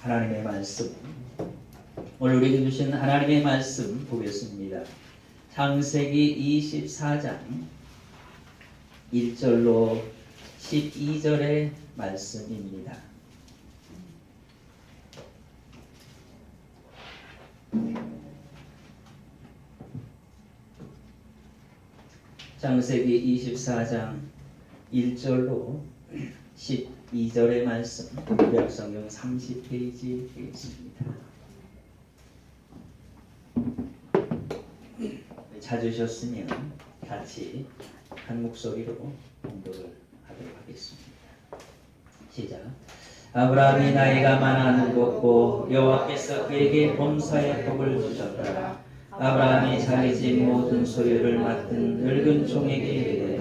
하나님의 말씀, 오늘 우리에게 주신 하나님의 말씀 보겠습니다. 창세기 24장 1절로 12절의 말씀입니다. 창세기 24장 1절로 12절의 말씀, 구약성경 30페이지 되겠습니다. 찾으셨으면 같이 한 목소리로 공독을 하도록 하겠습니다. 시작. 아브라함이 나이가 많아 늙었고 여호와께서 그에게 범사의 복을 주셨더라. 아브라함이 자기 집 모든 소유를 맡은 늙은 종에게 이르되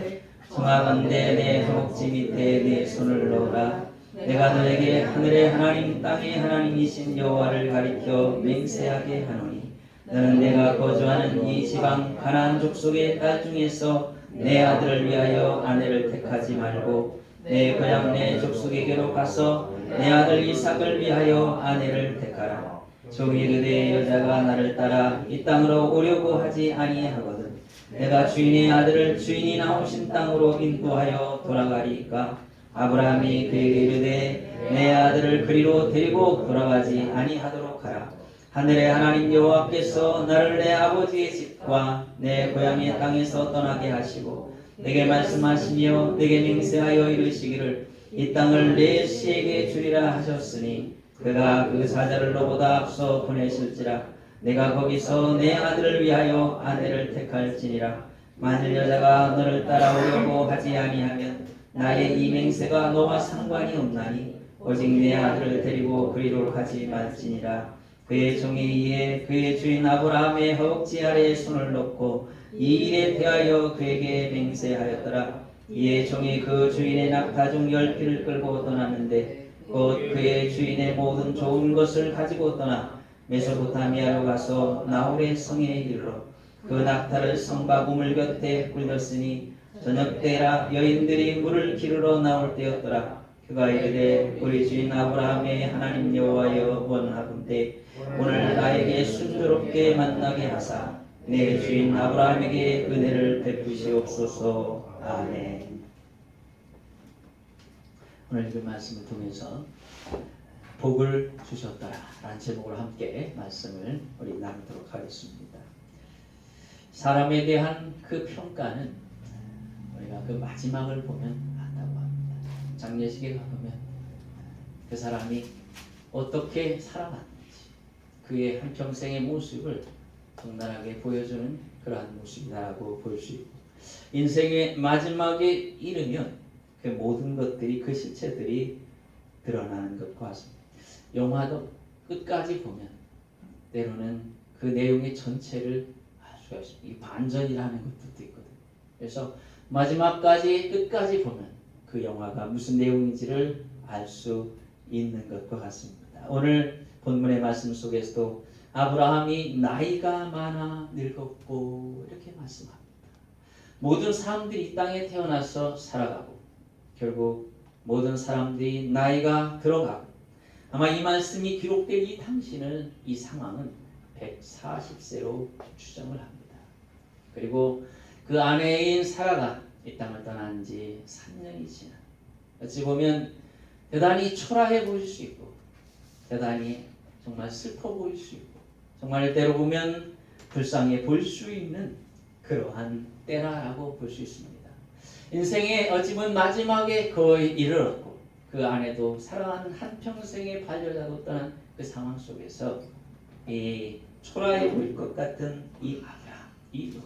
청하건대 내 허벅지 밑에 내 손을 넣으라. 내가 너에게 하늘의 하나님 땅의 하나님이신 여호와를 가리켜 맹세하게 하노니 너는 내가 거주하는 이 지방 가나안 족속의 딸 중에서 내 아들을 위하여 아내를 택하지 말고 내 고향 내 족속에게로 가서 내 아들 이삭을 위하여 아내를 택하라. 종이 그대의 여자가 나를 따라 이 땅으로 오려고 하지 아니하거든 내가 주인의 아들을 주인이 나오신 땅으로 인도하여 돌아가리이까. 아브라함이 그에게 이르되 내 아들을 그리로 데리고 돌아가지 아니하도록 하라. 하늘의 하나님 여호와께서 나를 내 아버지의 집과 내 고향의 땅에서 떠나게 하시고 내게 말씀하시며 내게 맹세하여 이르시기를 이 땅을 내 씨에게 주리라 하셨으니 그가 그 사자를 너보다 앞서 보내실지라. 내가 거기서 내 아들을 위하여 아내를 택할지니라. 만일 여자가 너를 따라오려고 하지 아니하면 나의 이 맹세가 너와 상관이 없나니 오직 내 아들을 데리고 그리로 가지 말지니라. 그의 종에 의해 그의 주인 아브라함의 허벅지 아래에 손을 놓고 이 일에 대하여 그에게 맹세하였더라. 이에 종이 그 주인의 낙타중 10匹를 끌고 떠났는데 곧 그의 주인의 모든 좋은 것을 가지고 떠나 메소포타미아로 가서 나홀의 성에 이르러 그 낙타를 성과 우물 곁에 굴렸으니 저녁 때라 여인들이 물을 기르러 나올 때였더라. 그가 이르되 우리 주인 아브라함의 하나님 여호와여 원하건대 오늘 나에게 순조롭게 만나게 하사 내 주인 아브라함에게 은혜를 베푸시옵소서. 아멘. 오늘 그 말씀을 통해서 복을 주셨더라 라는 제목으로 함께 말씀을 우리 나누도록 하겠습니다. 사람에 대한 그 평가는 우리가 그 마지막을 보면 안다고 합니다. 장례식에 가보면 그 사람이 어떻게 살아갔는지 그의 한평생의 모습을 적나라하게 보여주는 그러한 모습이라고 볼 수 있고, 인생의 마지막에 이르면 그 모든 것들이 그 실체들이 드러나는 것과 같습니다. 영화도 끝까지 보면 때로는 그 내용의 전체를 알 수가 있습니다. 이 반전이라는 것도 있거든요. 그래서 마지막까지 끝까지 보면 그 영화가 무슨 내용인지를 알 수 있는 것과 같습니다. 오늘 본문의 말씀 속에서도 아브라함이 나이가 많아 늙었고 이렇게 말씀합니다. 모든 사람들이 이 땅에 태어나서 살아가고 결국 모든 사람들이 나이가 들어가고, 아마 이 말씀이 기록된 이 당시는 이 상황은 140세로 추정을 합니다. 그리고 그 아내인 사라가 이 땅을 떠난 지 3년이 지난, 어찌 보면 대단히 초라해 보일 수 있고 대단히 정말 슬퍼 보일 수 있고 정말 때로 보면 불쌍해 보일 수 있는 그러한 때라고 볼 수 있습니다. 인생의 어찌 보면 마지막에 거의 이르렀고 그 아내도 사랑하는 한평생의 반려자도 떠난 그 상황 속에서 이 초라해 보일 것 같은 이 아브라함, 이 노인,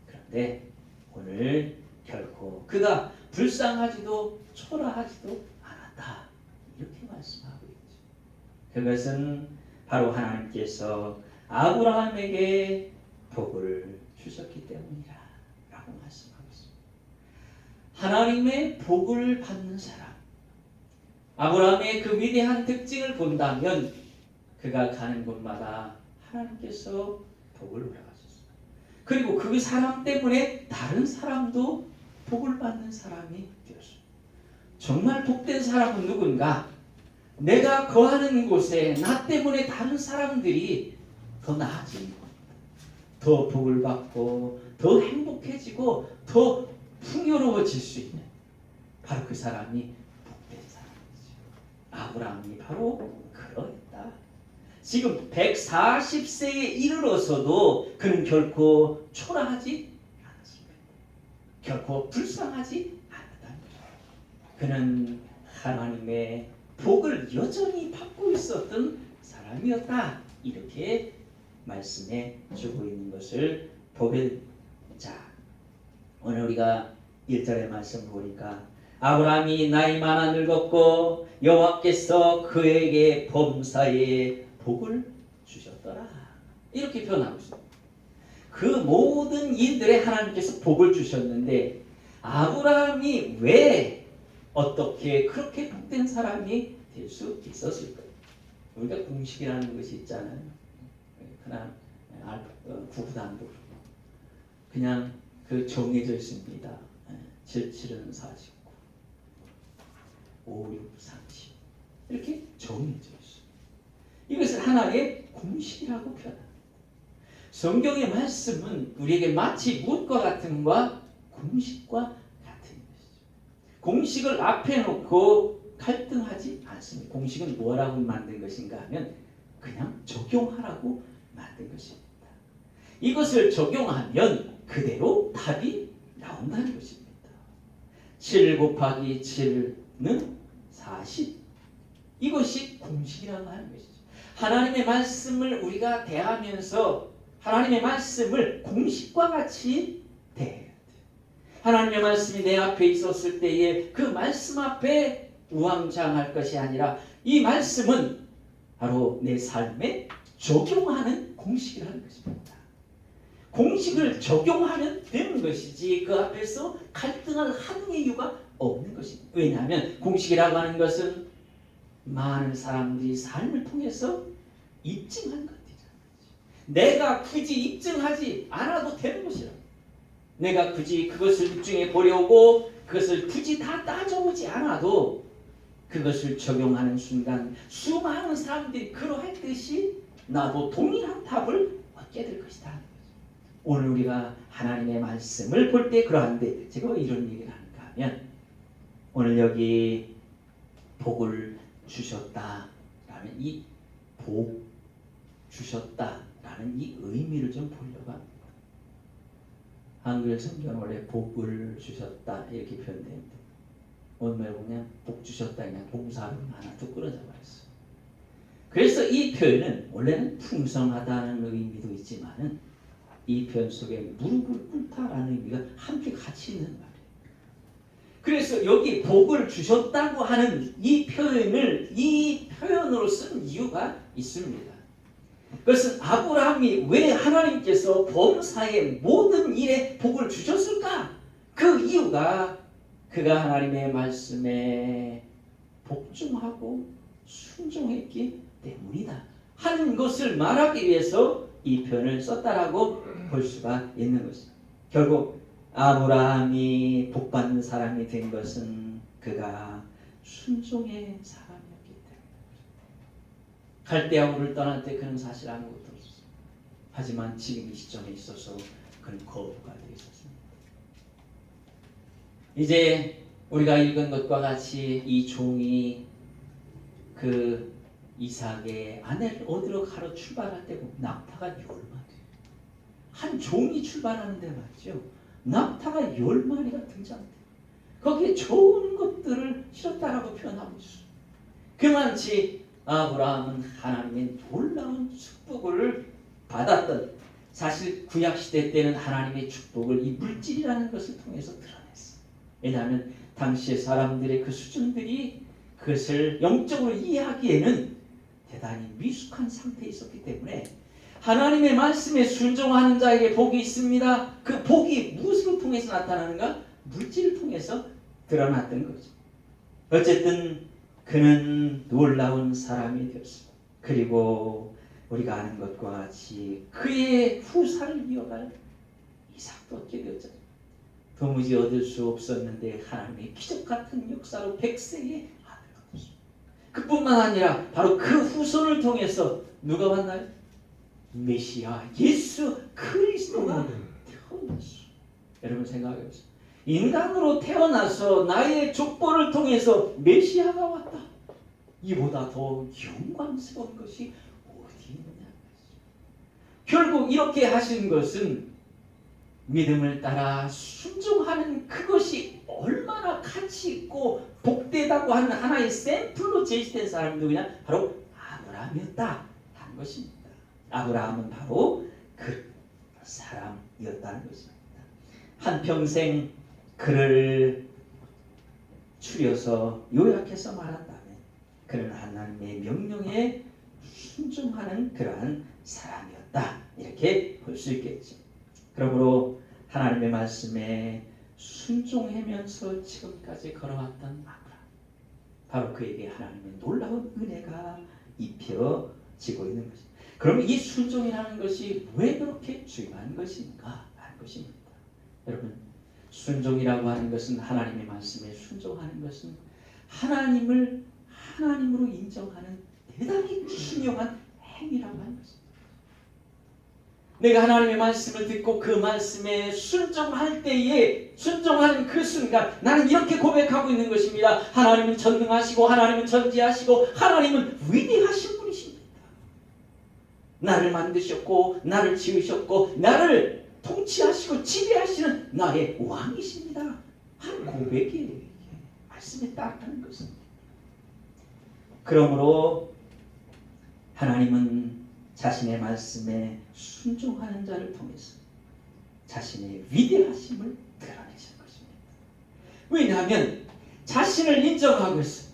그런데 오늘 결코 그가 불쌍하지도 초라하지도 않았다 이렇게 말씀하고 있죠. 그것은 바로 하나님께서 아브라함에게 복을 주셨기 때문이라 라고 말씀하고 있습니다. 하나님의 복을 받는 사람, 아브라함의 그 위대한 특징을 본다면 그가 가는 곳마다 하나님께서 복을 허락하셨습니다. 그리고 그 사람 때문에 다른 사람도 복을 받는 사람이 되었습니다. 정말 복된 사람은 누군가? 내가 거하는 곳에 나 때문에 다른 사람들이 더 나아지는 겁니다. 더 복을 받고 더 행복해지고 더 풍요로워질 수 있는 바로 그 사람이 복된 사람이죠. 아브라함이 바로 그러했다. 지금 140세에 이르러서도 그는 결코 초라하지 않았습니다. 결코 불쌍하지 않았다는 거죠. 그는 하나님의 복을 여전히 받고 있었던 사람이었다. 이렇게 말씀해 주고 있는 것을 보게 됩니다. 자, 오늘 우리가 1절의 말씀을 보니까 아브라함이 나이 많아 늙었고 여호와께서 그에게 범사에 복을 주셨더라. 이렇게 표현하고 있습니다. 그 모든 일들에 하나님께서 복을 주셨는데 아브라함이 왜 어떻게 그렇게 복된 사람이 될 수 있었을까요? 우리가 공식이라는 것이 있잖아요. 그냥 구구단도 그냥 그 정해져 있습니다. 7, 7은 49, 5, 6, 30 이렇게 정해져 있어요. 이것을 하나의 공식이라고 표현합니다. 성경의 말씀은 우리에게 마치 무엇과 같은가? 공식과 같은 것이죠. 공식을 앞에 놓고 갈등하지 않습니다. 공식은 뭐라고 만든 것인가 하면 그냥 적용하라고 만든 것입니다. 이것을 적용하면 그대로 답이 나온다는 것입니다. 7 곱하기 7는 40. 이것이 공식이라고 하는 것이죠. 하나님의 말씀을 우리가 대하면서 하나님의 말씀을 공식과 같이 대해야 돼요. 하나님의 말씀이 내 앞에 있었을 때에 그 말씀 앞에 우왕좌왕할 것이 아니라 이 말씀은 바로 내 삶에 적용하는 공식이라는 것입니다. 공식을 적용하면 되는 것이지 그 앞에서 갈등할 한 이유가 없는 것입니다. 왜냐하면 공식이라고 하는 것은 많은 사람들이 삶을 통해서 입증한 것이잖아요. 내가 굳이 입증하지 않아도 되는 것이라고. 내가 굳이 그것을 입증해 보려고 그것을 굳이 다 따져보지 않아도 그것을 적용하는 순간 수많은 사람들이 그러했듯이 나도 동일한 답을 얻게 될 것이다. 오늘 우리가 하나님의 말씀을 볼 때 그러한데 제가 왜 이런 얘기를 하는가 하면 오늘 여기 복을 주셨다라는 이 복 주셨다라는 이 의미를 좀 보려고 합니다. 한글 성경은 원래 복을 주셨다 이렇게 표현됩니다. 오늘 보면 복 주셨다 그냥 동사로 하나 툭 끊어져 버렸어요. 그래서 이 표현은 원래는 풍성하다는 의미도 있지만은 이 표현 속에 무릎을 꿇다라는 의미가 함께 같이 있는 말이에요. 그래서 여기 복을 주셨다고 하는 이 표현을 이 표현으로 쓴 이유가 있습니다. 그것은 아브라함이 왜 하나님께서 범사의 모든 일에 복을 주셨을까? 그 이유가 그가 하나님의 말씀에 복종하고 순종했기 때문이다 하는 것을 말하기 위해서 이 표현을 썼다라고 볼 수가 있는 것입니다. 결국 아브라함이 복받는 사람이 된 것은 그가 순종의 사람이었기 때문입니다. 갈대아 우를 떠날 때 그는 사실 아무것도 없었습니다. 하지만 지금 이 시점에 있어서 그는 거부가 되어 있었습니다. 이제 우리가 읽은 것과 같이 이 종이 그 이삭의 아내를 얻으러 가러 출발할 때 낙타가 10마리. 한 종이 출발하는데 말이죠. 낙타가 10마리가 등장돼요. 거기에 좋은 것들을 실었다라고 표현하고 있어요. 그만치 아브라함은 하나님의 놀라운 축복을 받았던, 사실 구약시대 때는 하나님의 축복을 이 물질이라는 것을 통해서 드러냈어요. 왜냐하면 당시의 사람들의 그 수준들이 그것을 영적으로 이해하기에는 대단히 미숙한 상태에 있었기 때문에 하나님의 말씀에 순종하는 자에게 복이 있습니다. 그 복이 무엇을 통해서 나타나는가? 물질을 통해서 드러났던 거죠. 어쨌든 그는 놀라운 사람이 되었습니다. 그리고 우리가 아는 것과 같이 그의 후사를 이어갈 이삭도 얻게 되었잖아요. 도무지 얻을 수 없었는데 하나님의 기적 같은 역사로 100세의 아들을 얻었습니다. 그뿐만 아니라 바로 그 후손을 통해서 누가 왔나요? 메시아 예수 그리스도가 태어났어. 여러분 생각해 보세요. 인간으로 태어나서 나의 족보를 통해서 메시아가 왔다. 이보다 더 영광스러운 것이 어디 있느냐. 결국 이렇게 하신 것은 믿음을 따라 순종하는 그것이 얼마나 가치 있고 복되다고 하는 하나의 샘플로 제시된 사람이 누구냐? 바로 아브라함이었다 하는 것입니다. 아브라함은 바로 그 사람이었다는 것입니다. 한평생 그를 추려서 요약해서 말한다면 그는 하나님의 명령에 순종하는 그러한 사람이었다. 이렇게 볼 수 있겠죠. 그러므로 하나님의 말씀에 순종하면서 지금까지 걸어왔던 아브라함, 바로 그에게 하나님의 놀라운 은혜가 입혀지고 있는 것입니다. 그러면 이 순종이라는 것이 왜 그렇게 중요한 것인가 하는 것입니다. 여러분, 순종이라고 하는 것은 하나님의 말씀에 순종하는 것은 하나님을 하나님으로 인정하는 대단히 중요한 행위라고 하는 것입니다. 내가 하나님의 말씀을 듣고 그 말씀에 순종할 때에 순종하는 그 순간 나는 이렇게 고백하고 있는 것입니다. 하나님은 전능하시고 하나님은 전지하시고 하나님은 위대하신 분이십니다. 나를 만드셨고 나를 지으셨고 나를 통치하시고 지배하시는 나의 왕이십니다. 한 고백이 말씀에 따르는 것입니다. 그러므로 하나님은 자신의 말씀에 순종하는 자를 통해서 자신의 위대하심을 드러내신 것입니다. 왜냐하면 자신을 인정하고 있어요.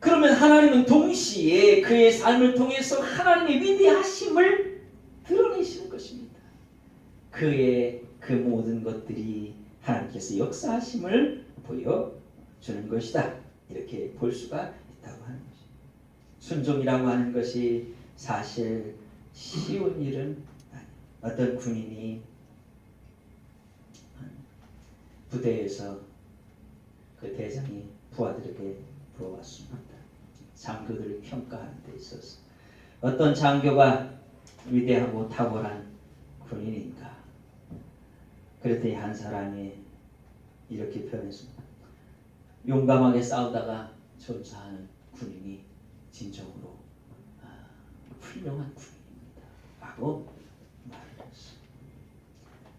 그러면 하나님은 동시에 그의 삶을 통해서 하나님의 위대하심을 드러내시는 것입니다. 그의 그 모든 것들이 하나님께서 역사하심을 보여주는 것이다. 이렇게 볼 수가 있다고 하는 것입니다. 순종이라고 하는 것이 사실 쉬운 일은 아니에요. 어떤 군인이 부대에서 그 대장이 부하들에게 물어봤습니다. 장교들을 평가하는 데 있어서 어떤 장교가 위대하고 탁월한 군인인가? 그랬더니 한 사람이 이렇게 표현했습니다. 용감하게 싸우다가 전사하는 군인이 진정으로 훌륭한 군인입니다. 라고 말했어요.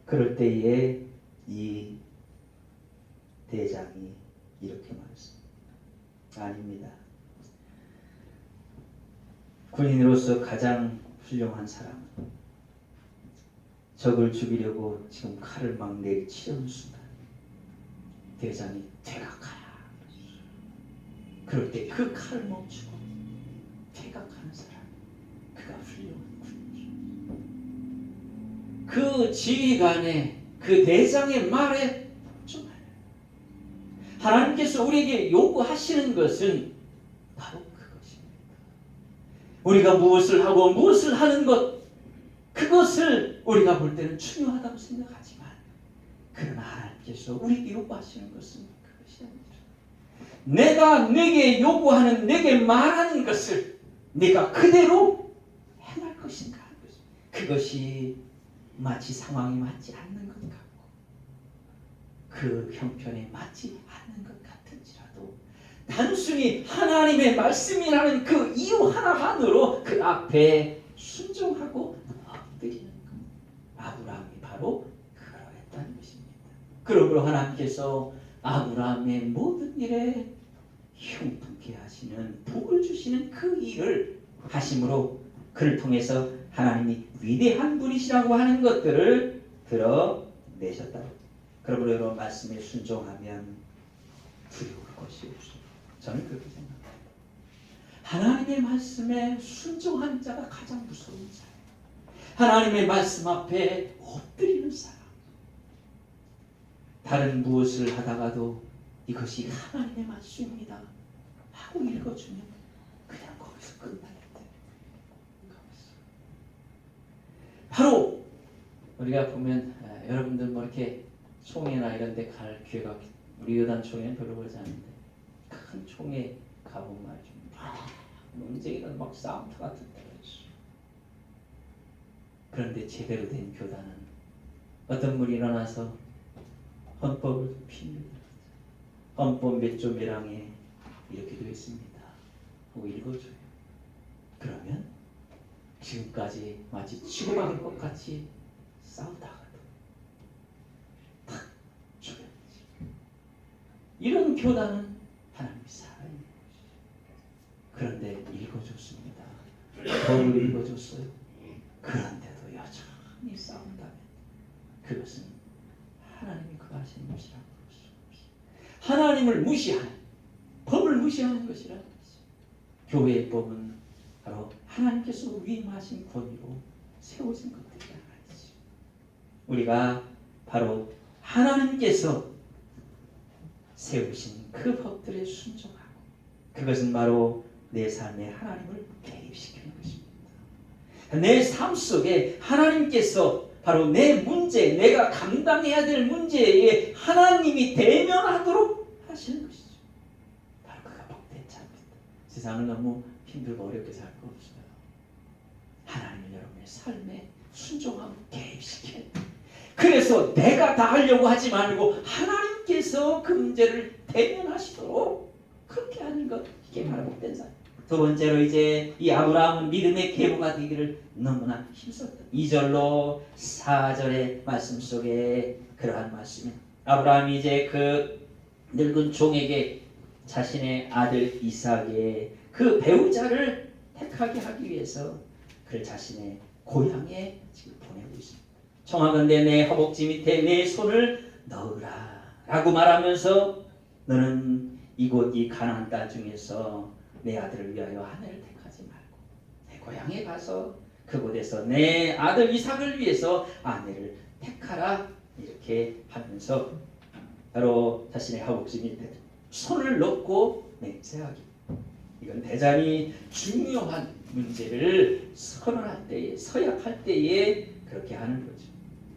그럴 때에 이 대장이 이렇게 말했습니다. 아닙니다. 군인으로서 가장 훌륭한 사람은 적을 죽이려고 지금 칼을 막 내리치려는 순간 대장이 퇴각하라. 그럴 때 그 칼을 멈추고 퇴각하는 사람, 그가 훌륭한 군인이죠. 그 지휘관의 그 대장의 말에 좀 하나님께서 우리에게 요구하시는 것은 바로 그것입니다. 우리가 무엇을 하고 무엇을 하는 것, 그것을 우리가 볼 때는 중요하다고 생각하지만 그러나 하나님께서 우리에게 요구하시는 것은 그것이 아닙니다. 내가 내게 요구하는, 내게 말하는 것을 내가 그대로 행할 것인가 하는 것입니다. 그것이 마치 상황이 맞지 않는 것 같고 그 형편에 맞지 않는 것 같은지라도 단순히 하나님의 말씀이라는 그 이유 하나만으로 그 앞에 순종하고 엎드리는 것. 아브라함이 바로 그러했다는 것입니다. 그러므로 하나님께서 아브라함의 모든 일에 형통케 하시는, 복을 주시는 그 일을 하심으로 그를 통해서 하나님이 위대한 분이시라고 하는 것들을 드러내셨다. 그러므로 여러분 말씀에 순종하면 두려울 것이 없습니다. 저는 그렇게 생각합니다. 하나님의 말씀에 순종하는 자가 가장 무서운 자예요. 하나님의 말씀 앞에 엎드리는 사람. 다른 무엇을 하다가도 이것이 하나님의 말씀입니다 하고 읽어주면 그냥 거기서 끝나야 돼. 바로 우리가 보면 여러분들 뭐 이렇게 총회나 이런 데 갈 기회가, 우리 여단 총회는 별로 그러지 않는데 큰 총회 가보면 말이죠. 논쟁이는 막 싸움터 같은 때였어. 그런데 제대로 된 교단은 어떤 분이 일어나서 헌법을 핍니다. 헌법 몇 조 몇 항에 이렇게 되어 있습니다 하고 읽어줘요. 그러면 지금까지 마치 치고받은 것 같이 싸우다가도 탁 죽였지. 이런 교단은 하나님이 살아있는 것이죠. 그런데 읽어줬습니다. 법을 읽어줬어요. 그런데도 여전히 싸운다면 그것은 하나님이 그 하시는 것이라고 볼 수 없어요. 하나님을 무시하는, 법을 무시하는 것이라는 것이죠. 교회의 법은 바로 하나님께서 위임하신 권위로 세워진 것들이 아니죠. 우리가 바로 하나님께서 세우신 그 법들에 순종하고, 그것은 바로 내 삶에 하나님을 개입시키는 것입니다. 내 삶 속에 하나님께서 바로 내 문제, 내가 감당해야 될 문제에 하나님이 대면하도록 하시는 것이죠. 바로 그가 복된 자입니다. 세상을 너무 힘들고 어렵게 살 거 없어요. 하나님은 여러분의 삶에 순종하고 개입시켜야 돼요. 그래서 내가 다 하려고 하지 말고 하나님께서 그 문제를 대면하시도록 그렇게 하는 것, 이게 바로 복된 삶. 두 번째로 이제 이 아브라함은 믿음의 계보가 되기를 너무나 힘썼다. 2절로 4절의 말씀 속에 그러한 말씀입니다. 아브라함이 이제 그 늙은 종에게 자신의 아들 이삭의 그 배우자를 택하게 하기 위해서 그를 자신의 고향에 지금 보내고 있습니다. 청하건대 내 허벅지 밑에 내 손을 넣으라 라고 말하면서 너는 이곳 이 가나안 땅 중에서 내 아들을 위하여 아내를 택하지 말고 내 고향에 가서 그곳에서 내 아들 이삭을 위해서 아내를 택하라, 이렇게 하면서 바로 자신의 허벅지 밑에 손을 넣고 맹세하기. 이건 대단히 중요한 문제를 선언할 때에, 서약할 때에 그렇게 하는 거죠.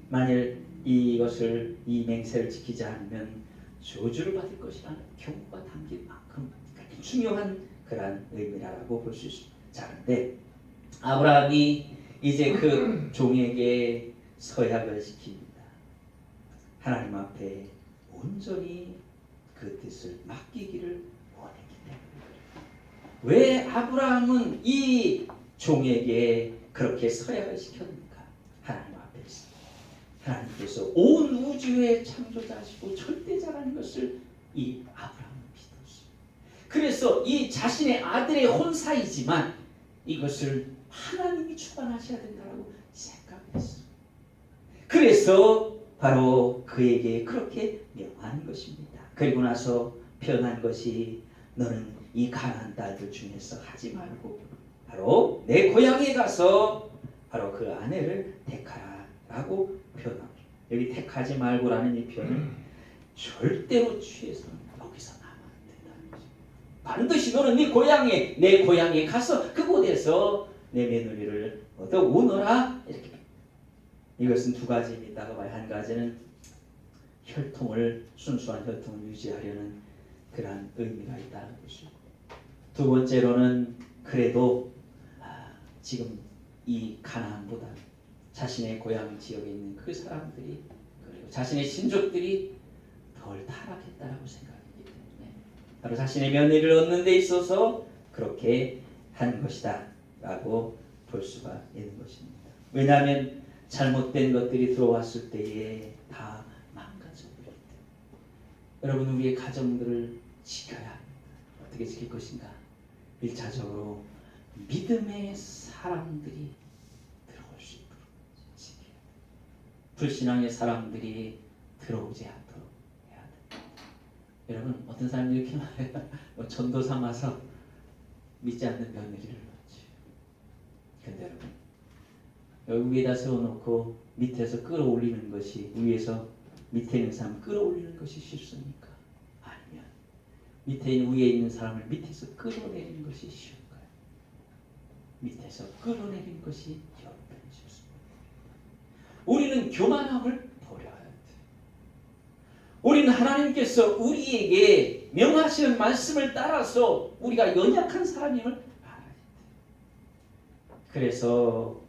만일 이것을, 이 맹세를 지키지 않으면 저주를 받을 것이라는 경고가 담긴 만큼 그렇게 중요한 그러한 의미라고 볼 수 있습니다. 자, 그런데 아브라함이 이제 그 종에게 서약을 시킵니다. 하나님 앞에 온전히 그 뜻을 맡기기를 원했기 때문에. 왜 아브라함은 이 종에게 그렇게 서약을 시켰습니까? 하나님 앞에서 하나님께서 온 우주의 창조자시고 절대자라는 것을 이 아브라함은 믿었어요. 그래서 이 자신의 아들의 혼사이지만 이것을 하나님이 주관하셔야 된다고 생각했어요. 그래서 바로 그에게 그렇게 명한 것입니다. 그리고 나서 표현한 것이 너는 이 가나안 딸들 중에서 하지 말고 바로 내 고향에 가서 바로 그 아내를 택하라라고 표현합니다. 여기 택하지 말고라는 이 표현은 절대로 취해서는 여기서 나면 안 된다는 거죠. 반드시 너는 네 고향에, 내 고향에 가서 그곳에서 내 며느리를 얻어 오너라, 이렇게. 이것은 두 가지입니다. 한 가지는 혈통을, 순수한 혈통을 유지하려는 그러한 의미가 있다는 것이고, 두 번째로는 그래도 지금 이 가나안보다 자신의 고향 지역에 있는 그 사람들이, 그리고 자신의 친족들이 덜 타락했다라고 생각했기 때문에 바로 자신의 며느리를 얻는 데 있어서 그렇게 한 것이다 라고 볼 수가 있는 것입니다. 왜냐하면 잘못된 것들이 들어왔을 때에 다 망가져버리기 때문에. 여러분, 우리의 가정들을 지켜야 합니다. 어떻게 지킬 것인가? 1차적으로 믿음의 사람들이 들어올 수 있도록 지켜야 돼요. 불신앙의 사람들이 들어오지 않도록 해야 됩니다. 여러분, 어떤 사람들이 이렇게 말해요. 전도 삼아서 믿지 않는 며느리를 낳지. 근데 여러분, 여기 위에다 세워놓고 밑에서 끌어올리는 것이, 위에서 밑에 있는 사람 끌어올리는 것이 쉽습니까? 아니면 밑에 있는, 위에 있는 사람을 밑에서 끌어내리는 것이 쉬울까요? 밑에서 끌어내리는 것이 여러분 쉽습니다. 우리는 교만함을 버려야 돼요. 우리는 하나님께서 우리에게 명하시는 말씀을 따라서 우리가 연약한 사람임을 알아야 돼. 그래서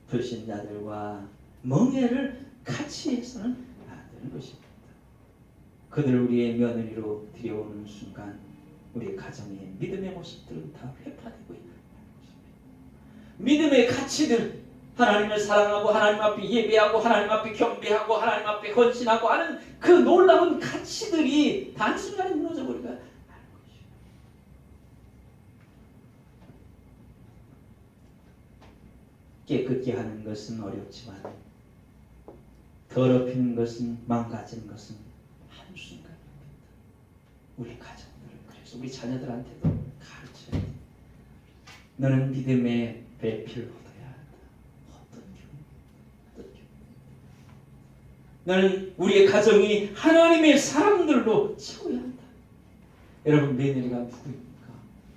불신자들과 멍해를 같이 해서는 안 되는 것입니다. 그들 우리의 며느리로 들여오는 순간 우리의 가정의 믿음의 모습들은 다 회파되고 있는 것입니다. 믿음의 가치들, 하나님을 사랑하고 하나님 앞에 예배하고 하나님 앞에 경배하고 하나님 앞에 헌신하고 하는 그 놀라운 가치들이 단순간에 무너져버리가 하는 것이죠. 깨끗게 하는 것은 어렵지만 더럽히는 것은, 망가지는 것은 한순간입니다. 우리 가정들을, 그래서 우리 자녀들한테도 가르쳐야 돼. 너는 믿음의 배필로 너는 우리의 가정이 하나님의 사람들로 채워야 한다. 여러분, 며느리가 누구입니까?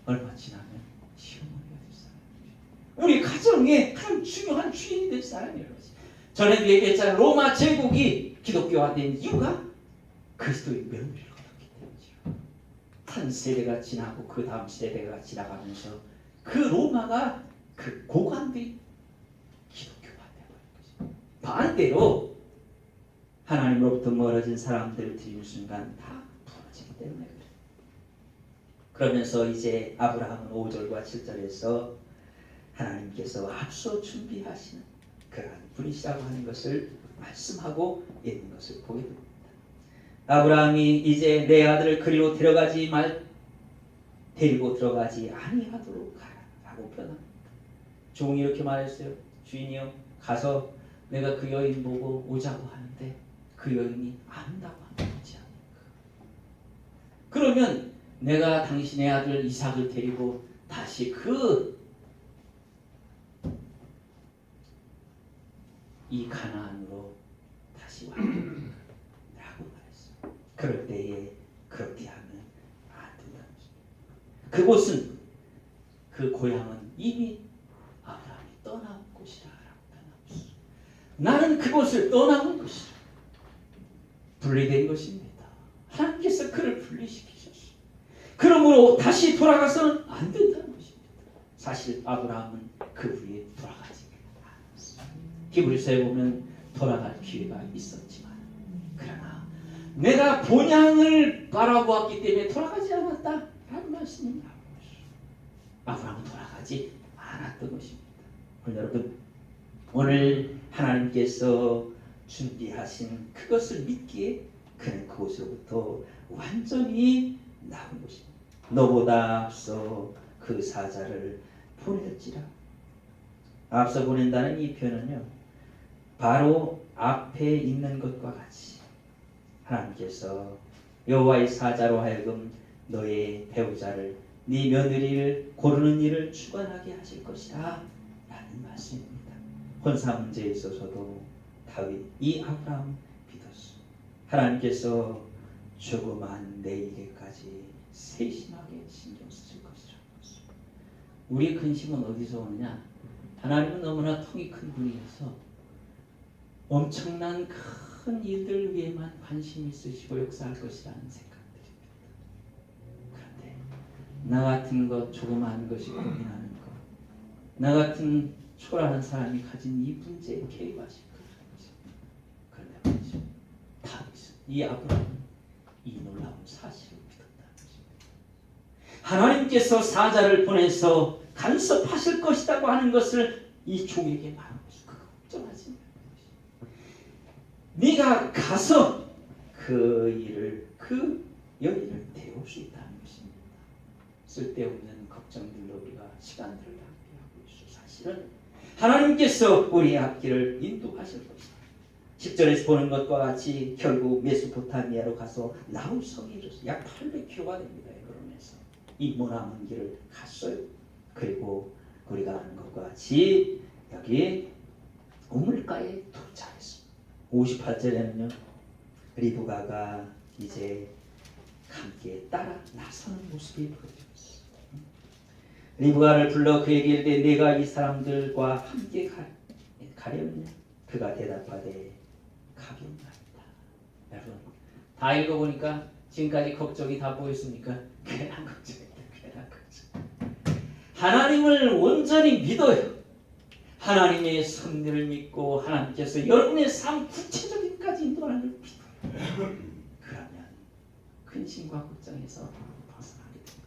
얼마 지나면 시어머니가 될 사람이죠. 우리 가정의 가장 중요한 주인이 될 사람이라는 거지. 전에도 얘기했잖아요. 로마 제국이 기독교화된 이유가 그리스도의 며느리를 얻었기 때문이죠. 한 세대가 지나고 그 다음 세대가 지나가면서 그 로마가 그 고관들이 기독교화되어버린 거죠. 반대로 하나님으로부터 멀어진 사람들을 드리는 순간 다 부러지기 때문에 그래요. 그러면서 이제 아브라함은 5절과 7절에서 하나님께서 앞서 준비하시는 그러한 분이시라고 하는 것을 말씀하고 있는 것을 보게 됩니다. 아브라함이 이제 내 아들을 그리로 데리고 들어가지 아니하도록 하라고 변합니다. 종이 이렇게 말했어요. 주인이여, 가서 내가 그 여인 보고 오자고 하는데 그 여인이 안다고 하면 되지 않을까. 그러면 내가 당신의 아들 이삭을 데리고 다시 이 가나안으로 다시 와야 됩니까? 라고 말했어요. 그럴 때에 그렇게 하면 안 된다는 것입니다. 그곳은, 그 고향은 이미 아브라함이 떠난 곳이라 라고 변함없어. 나는 그곳을 떠나온 것이라. 분리된 것입니다. 하나님께서 그를 분리시키셨어요. 그러므로 다시 돌아가서는 안 된다는 것입니다. 사실 아브라함은 그 후에 돌아가지 않았어요. 히브리서에 보면 돌아갈 기회가 있었지만, 그러나 내가 본향을 바라보았기 때문에 돌아가지 않았다라는 말씀이 나오는 것이죠. 아브라함은 돌아가지 않았던 것입니다. 여러분, 오늘 하나님께서 준비하신 그것을 믿기에 그는 그곳으로부터 완전히 나온 것입니다. 너보다 앞서 그 사자를 보낼지라. 앞서 보낸다는 이 표현은요, 바로 앞에 있는 것과 같이 하나님께서 여호와의 사자로 하여금 너의 배우자를, 네 며느리를 고르는 일을 주관하게 하실 것이라 라는 말씀입니다. 혼사 문제에 있어서도 다윗, 이 아브라함 믿었어. 하나님께서 조그만 내 일에까지 세심하게 신경 쓰실 것이라는 것을. 우리의 근심은 어디서 오느냐? 하나님은 너무나 통이 큰 분이셔서 엄청난 큰 일들 위에만 관심이 있으시고 역사할 것이라는 생각들입니다. 그런데 나 같은 것, 조그마한 것이 고민하는 것, 나 같은 초라한 사람이 가진 이 문제에 개입하실 것. 그런데 말이죠, 다윗은, 이 아브라함은 이 놀라운 사실을 믿었다는 것입니다. 하나님께서 사자를 보내서 간섭하실 것이라고 하는 것을 이 종에게 말한 것이죠. 그거 걱정하지 말고, 네가 가서 그 일을, 그 여인을 데울 수 있다는 것입니다. 쓸데없는 걱정들로 우리가 시간들을 낭비하고 있어. 사실은 하나님께서 우리의 앞길을 인도하실 것이다. 10절에서 보는 것과 같이 결국 메소포타미아로 가서 나홀 성에 이르렀어요. 약 800km가 됩니다. 에브론에서 이 머나먼 길을 갔어요. 그리고 우리가 아는 것과 같이 여기 우물가에 도착했습니다. 58절에는요, 리브가가 이제 함께 따라 나서는 모습이 보여집니다. 리브가를 불러 그에게 이르되 내가 이 사람들과 함께 가려느냐? 그가 대답하되 가겠나이다. 여러분, 다 읽어보니까 지금까지 걱정이 다 보였습니까? 괜한 걱정이다. 괜한 걱정. 하나님을 온전히 믿어요. 하나님의 섭리를 믿고 하나님께서 여러분의 삶 구체적인까지 인도하는 걸 믿어요. 그러면 근심과 걱정에서 벗어나.